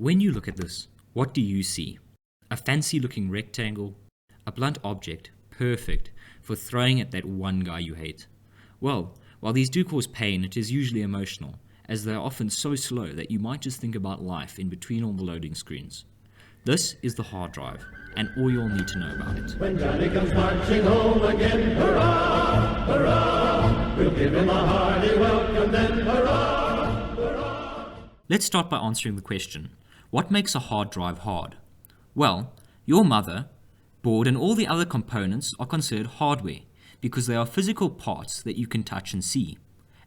When you look at this, what do you see? A fancy looking rectangle? A blunt object, perfect for throwing at that one guy you hate? Well, while these do cause pain, it is usually emotional, as they are often so slow that you might just think about life in between all the loading screens. This is the hard drive, and all you'll need to know about it. When Johnny comes marching home again, hurrah, hurrah, we'll give him a hearty welcome then, hurrah, hurrah. Let's start by answering the question, what makes a hard drive hard? Well, your mother, board and all the other components are considered hardware because they are physical parts that you can touch and see.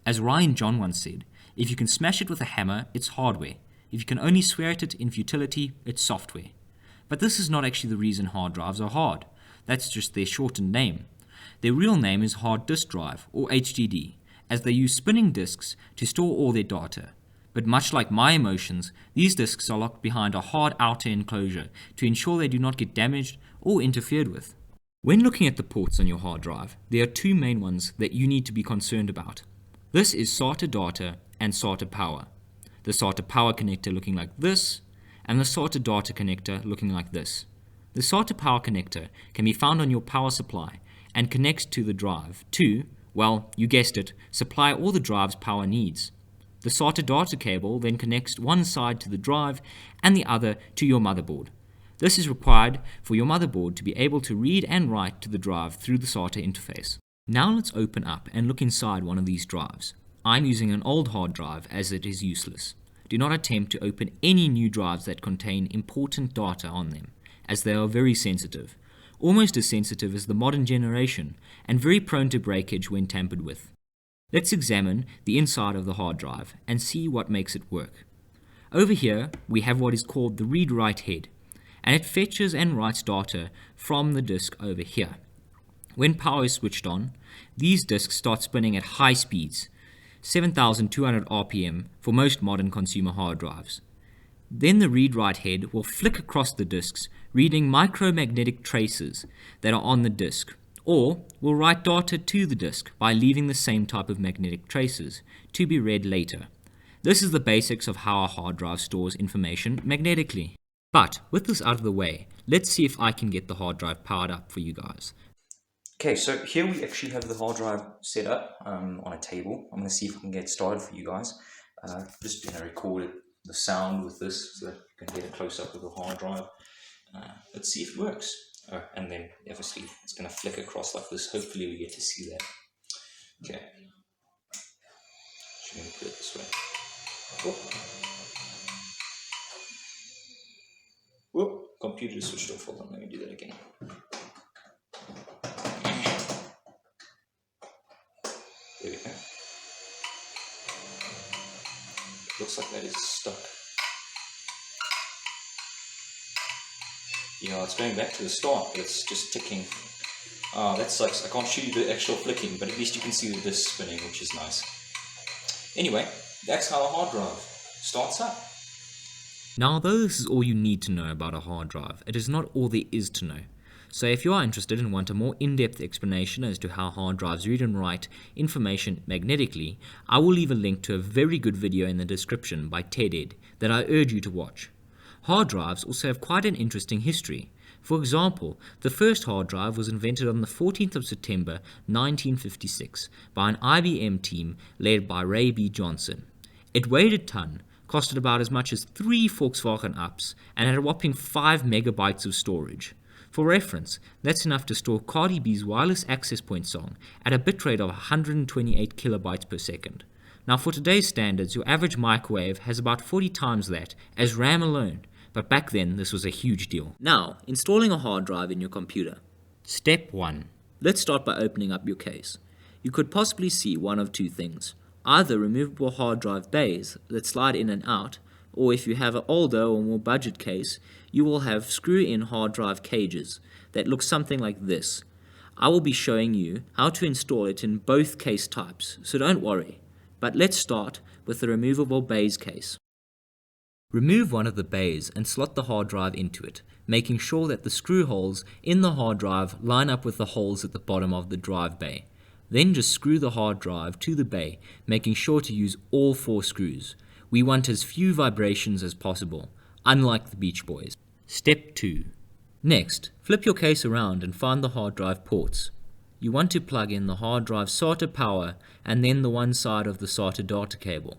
As Ryan John once said, if you can smash it with a hammer, it's hardware. If you can only swear at it in futility, it's software. But this is not actually the reason hard drives are hard. That's just their shortened name. Their real name is hard disk drive, or HDD, as they use spinning disks to store all their data. But much like my emotions, these disks are locked behind a hard outer enclosure to ensure they do not get damaged or interfered with. When looking at the ports on your hard drive, there are two main ones that you need to be concerned about. This is SATA data and SATA power. The SATA power connector looking like this, and the SATA data connector looking like this. The SATA power connector can be found on your power supply and connects to the drive to, well, you guessed it, supply all the drive's power needs. The SATA data cable then connects one side to the drive and the other to your motherboard. This is required for your motherboard to be able to read and write to the drive through the SATA interface. Now let's open up and look inside one of these drives. I'm using an old hard drive as it is useless. Do not attempt to open any new drives that contain important data on them, as they are very sensitive, almost as sensitive as the modern generation, and very prone to breakage when tampered with. Let's examine the inside of the hard drive and see what makes it work. Over here, we have what is called the read-write head, and it fetches and writes data from the disk over here. When power is switched on, these disks start spinning at high speeds, 7,200 RPM for most modern consumer hard drives. Then the read-write head will flick across the disks, reading micromagnetic traces that are on the disk, or will write data to the disk by leaving the same type of magnetic traces to be read later. This is the basics of how a hard drive stores information magnetically. But with this out of the way, let's see if I can get the hard drive powered up for you guys. Okay, so here we actually have the hard drive set up on a table. I'm going to see if I can get started for you guys. Just record the sound with this so that you can get a close-up of the hard drive. Let's see if it works. And then obviously it's going to flick across like this. Hopefully we get to see that. Okay. Just going to put it this way. Whoop. Computer switched off. Hold on, let me do that again. There we go. Looks like that is stuck. Yeah, it's going back to the start, but it's just ticking. That sucks. I can't show you the actual flicking, but at least you can see the disk spinning, which is nice. Anyway, that's how a hard drive starts up. Now, though this is all you need to know about a hard drive, it is not all there is to know. So if you are interested and want a more in-depth explanation as to how hard drives read and write information magnetically, I will leave a link to a very good video in the description by TED that I urge you to watch. Hard drives also have quite an interesting history. For example, the first hard drive was invented on the 14th of September 1956 by an IBM team led by Ray B. Johnson. It weighed a ton, costed about as much as 3 Volkswagen Ups, and had a whopping 5 megabytes of storage. For reference, that's enough to store Cardi B's Wireless Access Point song at a bitrate of 128 kilobytes per second. Now for today's standards, your average microwave has about 40 times that as RAM alone, but back then this was a huge deal. Now, installing a hard drive in your computer. Step 1. Let's start by opening up your case. You could possibly see one of two things. Either removable hard drive bays that slide in and out, or if you have an older or more budget case, you will have screw-in hard drive cages that look something like this. I will be showing you how to install it in both case types, so don't worry. But let's start with the removable bays case. Remove one of the bays and slot the hard drive into it, making sure that the screw holes in the hard drive line up with the holes at the bottom of the drive bay. Then just screw the hard drive to the bay, making sure to use all 4 screws. We want as few vibrations as possible. unlike the Beach Boys. Step 2. Next, flip your case around and find the hard drive ports. You want to plug in the hard drive SATA power and then the one side of the SATA data cable.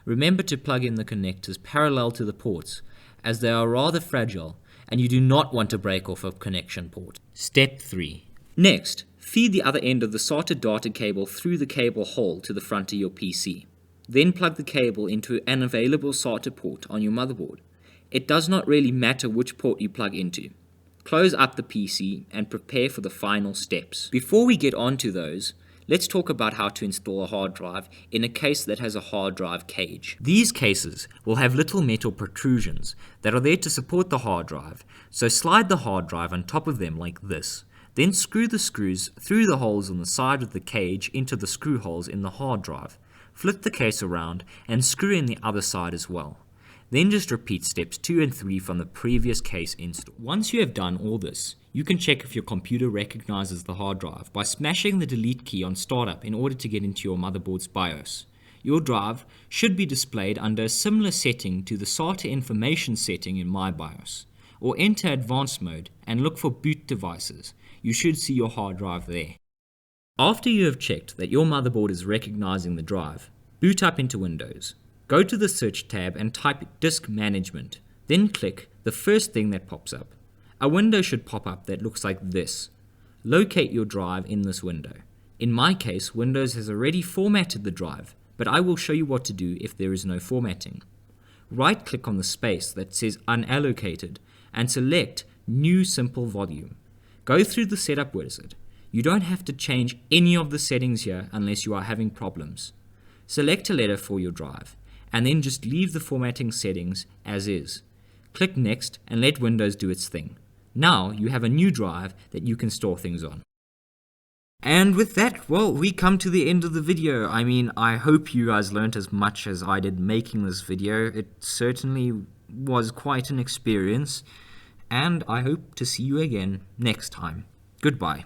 Remember to plug in the connectors parallel to the ports, as they are rather fragile and you do not want to break off a connection port. Step 3. Next, feed the other end of the SATA data cable through the cable hole to the front of your PC. Then plug the cable into an available SATA port on your motherboard. It does not really matter which port you plug into. Close up the PC and prepare for the final steps. Before we get on to those, let's talk about how to install a hard drive in a case that has a hard drive cage. These cases will have little metal protrusions that are there to support the hard drive, so slide the hard drive on top of them like this. Then screw the screws through the holes on the side of the cage into the screw holes in the hard drive. Flip the case around and screw in the other side as well. Then just repeat steps 2 and 3 from the previous case install. Once you have done all this, you can check if your computer recognizes the hard drive by smashing the delete key on startup in order to get into your motherboard's BIOS. Your drive should be displayed under a similar setting to the SATA information setting in My BIOS. Or enter advanced mode and look for boot devices. You should see your hard drive there. After you have checked that your motherboard is recognizing the drive, boot up into Windows. Go to the search tab and type disk management, then click the first thing that pops up. A window should pop up that looks like this. Locate your drive in this window. In my case, Windows has already formatted the drive, but I will show you what to do if there is no formatting. Right click on the space that says unallocated and select New Simple Volume. Go through the setup wizard. You don't have to change any of the settings here unless you are having problems. Select a letter for your drive, and then just leave the formatting settings as is. Click Next and let Windows do its thing. Now you have a new drive that you can store things on. And with that, well, we come to the end of the video. I mean, I hope you guys learnt as much as I did making this video. It certainly was quite an experience, and I hope to see you again next time. Goodbye.